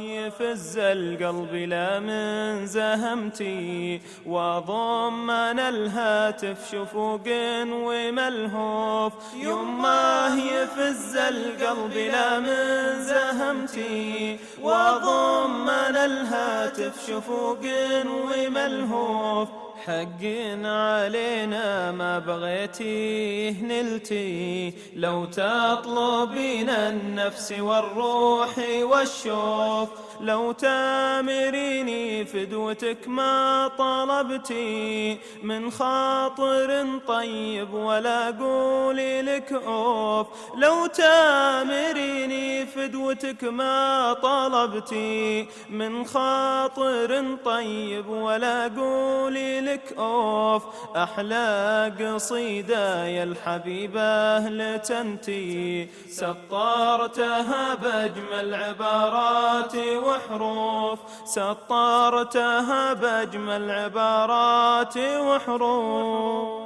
يفز القلب لا من زهمتي، وضمن الهاتف شفوق وملهوف. يمه يفز القلب لا من زهمتي، وضمن الهاتف شفوق وملهوف. حق علينا ما بغيتيه نلتي، لو تطلبين النفس والروح والشوف. لو تامريني فدوتك ما طلبتي، من خاطر طيب ولا قولي لك اوف. لو تامريني فدوتك ما طلبتي، من خاطر طيب ولا قولي لك اوف. احلى قصيدة يا الحبيبة لتنتي، سطرتها باجمل عبارات وحروف. سطرتها باجمل عبارات وحروف.